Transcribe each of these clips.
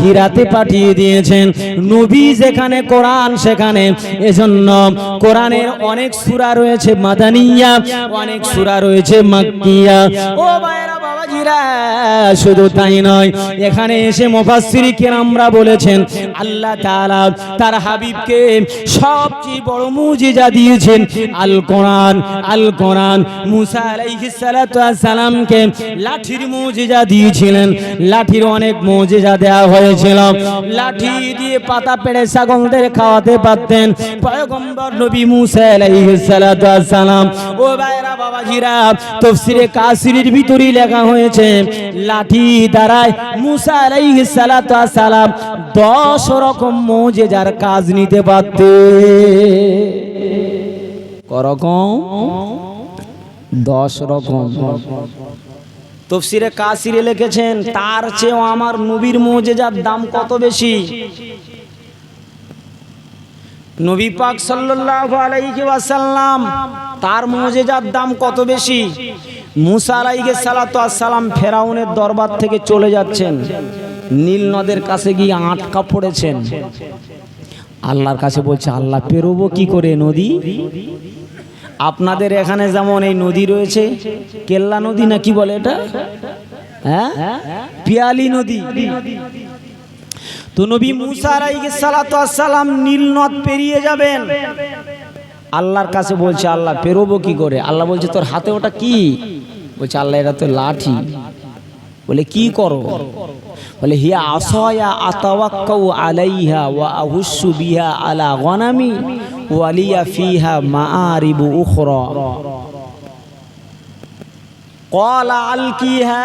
হীরাতে পাঠিয়ে দিয়েছেন। নবী যেখানে কোরআন সেখানে। এজন্য কোরআনের অনেক সূরা রয়েছে মাদানিয়া, অনেক সূরা রয়েছে মাক্কিয়া। ও ভাইরা বাবাজিরা, শুধু তাই নয়, এখানে এসে মুফাসসিরি কেরামরা বলেছেন আল্লাহ তাআলা তার হাবিবকে সবচেয়ে বড় মুজিজা দিয়েছেন আল কোরআন। আল কোরআন মুসা আলাইহিস সালাতু ওয়াস সালামকে লাঠির মুজিজা দিয়েছিলেন। লাঠির অনেক মুজিজা দেওয়া হয়েছিল। লাঠি দিয়ে পাতা পেড়ে ছাগলদের খাওয়াতে পারতেন পয়গম্বর নবী মুসা আলাইহিস সালাতু ওয়াস সালাম। ও ভাইরা বাবাজিরা, তাফসীরে কাসিরের ভিতরেই লেখা হয়েছে লাঠি দ্বারাই মুসা আলাইহিস সালাতু ওয়াস সালাম 10 রকম মুজিজার কাজ নিতে পারতেন। করকম 10 রকম। তাফসীরে কাসিরে লিখেছেন তার চেয়েও আমার নবীর মুজিজার দাম কত বেশি। নবী পাক সাল্লাল্লাহু আলাইহি ওয়াসাল্লাম তার মুজিজার দাম কত বেশি। মুসা আলাইহিস সালাতু ওয়াস সালাম ফেরাউনের দরবার থেকে চলে যাচ্ছেন, নীল নদের কাছে গিয়ে আটকা পড়েছেন। আল্লাহর কাছে বলছে আল্লাহ পেরোবো কি করে নদী। আপনাদের এখানে যেমন এই নদী রয়েছে, কেল্লা নদী না কি বলে এটা, হ্যাঁ পিয়ালি নদী। তো নবী মুসা আলাইহিস সালাতু ওয়াস সালাম নীল নদ পেরিয়ে যাবেন। আল্লাহর কাছে বলছে আল্লাহ পেরোবো কি করে। আল্লাহ বলছে তোর হাতে ওটা কি। বলছে আল্লাহ এটা তো লাঠি। বলে কি করো। বলে হিয়া আসায়া আতাওয়াক্কাউ আলাইহা ওয়া আহুসু বিহা আলা গনামি ওয়ালিয়া ফিহা মাআরিবু উখরা। ক্বালা আলকিহা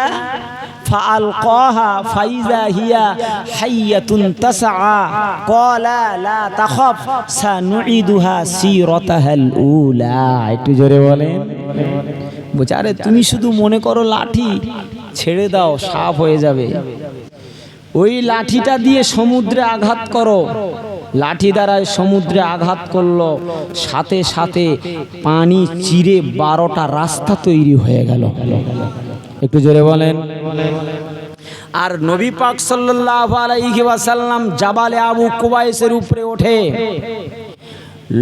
ফাআলকাহা ফাইযা হিয়া হাইয়াতুন তাসআ ক্বালা লা তাখাফ সানুঈদুহা সিরাতাহাল উলা। একটু জোরে বলেন। বলছে আরে তুমি শুধু মনে করো লাঠি, ছেড়ে দাও সাফ হয়ে যাবে। ওই লাঠিটা দিয়ে সমুদ্রে আঘাত করো। লাঠি দ্বারা সমুদ্রে আঘাত করলো, সাথে সাথে পানি চিরে 12টা রাস্তা তৈরি হয়ে গেল। একটু জোরে বলেন। আর নবী পাক সাল্লাল্লাহু আলাইহি ওয়াসাল্লাম জাবালে আবু কুবাইসের উপরে ওঠে।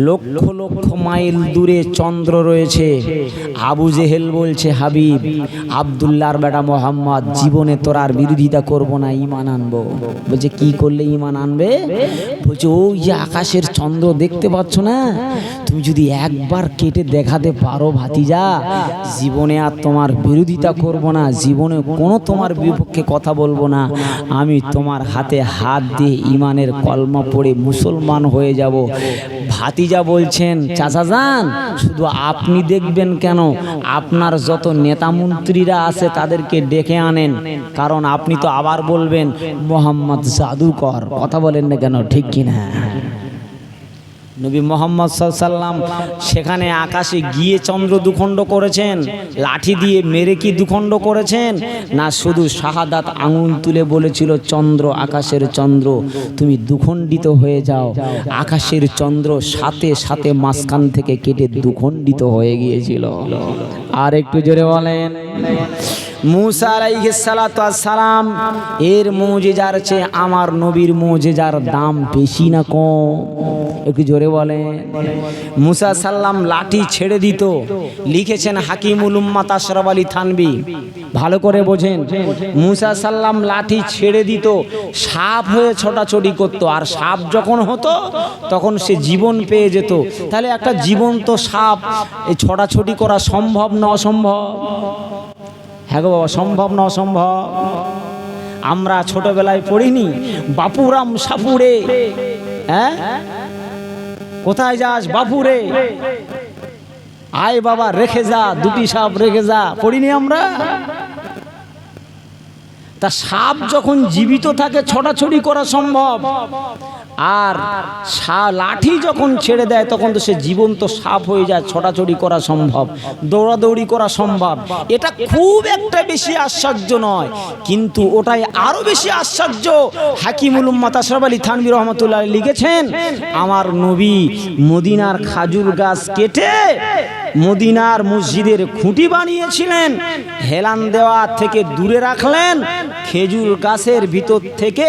লক্ষ লক্ষ মাইল দূরে চন্দ্র রয়েছে। আবু জেহেল বলছে হাবিব আব্দুল্লাহর বেটা মোহাম্মদ, জীবনে তোর আর বিরোধিতা করবো না, ঈমান আনবো। বলছে কি করলে ঈমান আনবে। বলছে ওই যে আকাশের চন্দ্র দেখতে পাচ্ছ না, তুমি যদি একবার কেটে দেখাতে পারো ভাতিজা, জীবনে আর তোমার বিরোধিতা করবো না, জীবনে কোনো তোমার বিপক্ষে কথা বলবো না। আমি তোমার হাতে হাত দিয়ে ঈমানের কলমা পড়ে মুসলমান হয়ে যাব। ভাতিজা বলছেন চাচা যান, শুধু আপনি দেখবেন কেন, আপনার যত নেতা মন্ত্রীরা আছে তাদেরকে ডেকে আনেন, কারণ আপনি তো আবার বলবেন মোহাম্মদ জাদুকর। কথা বলেন না কেন, ঠিক কিনা। নবী মোহাম্মদ সাল্লাল্লাহু আলাইহি ওয়াসাল্লাম সেখানে আকাশে গিয়ে চন্দ্র দুখণ্ড করেছেন, লাঠি দিয়ে মেরে কি দুখণ্ড করেছেন না, শুধু শাহাদাত আঙুল তুলে বলেছিল চন্দ্র, আকাশের চন্দ্র তুমি দুখণ্ডিত হয়ে যাও। আকাশের চন্দ্র সাথে সাথে মাঝখান থেকে কেটে দুখণ্ডিত হয়ে গিয়েছিল। আর একটু জোরে বলেন। মুসা আলাইহিস সালাতু ওয়াস সালাম এর মুজিজার চেয়ে আমার নবীর মুজিজার দাম বেশি না কম। একটু জোরে বলেন। মুসা সাল্লাম লাঠি ছেড়ে দিত। লিখেছেন হাকিমুল উম্মাত আশরাফ আলী থানভী, ভালো করে বোঝেন। মুসা সাল্লাম লাঠি ছেড়ে দিত, সাপ হয়ে ছোটাছুটি করতো, আর সাপ যখন হতো তখন সে জীবন পেয়ে যেত। তাহলে একটা জীবন্ত সাপ এই ছোটাছুটি করা সম্ভব না অসম্ভব? হ্যাঁ গো বাবা, সম্ভব না অসম্ভব? আমরা ছোটবেলায় পড়িনি বাপুরাম সাপুরে, হ্যাঁ কোথায় যাস বাপুরে, আয় বাবা রেখে যা, দুটি সাপ রেখে যা, পড়িনি আমরা? তা সাপ যখন জীবিত থাকে ছোটাছুটি করা সম্ভব, আর লাঠি যখন ছেড়ে দেয় তখন তো সে জীবন্ত সাপ হয়ে যায়, ছোটাছুটি করা সম্ভব, দৌড়াদৌড়ি করা সম্ভব। এটা খুব একটা বেশি আশ্চর্য নয়, কিন্তু ওটাই আরো বেশি আশ্চর্য। হাকিমুল উম্মাত আশরাফ আলী থানভী রহমাতুল্লাহ লিখেছেন আমার নবী মদিনার খাজুর গাছ কেটে মদিনার মসজিদের খুঁটি বানিয়েছিলেন, হেলান দেওয়া থেকে দূরে রাখলেন, খেজুর গাছের ভিতর থেকে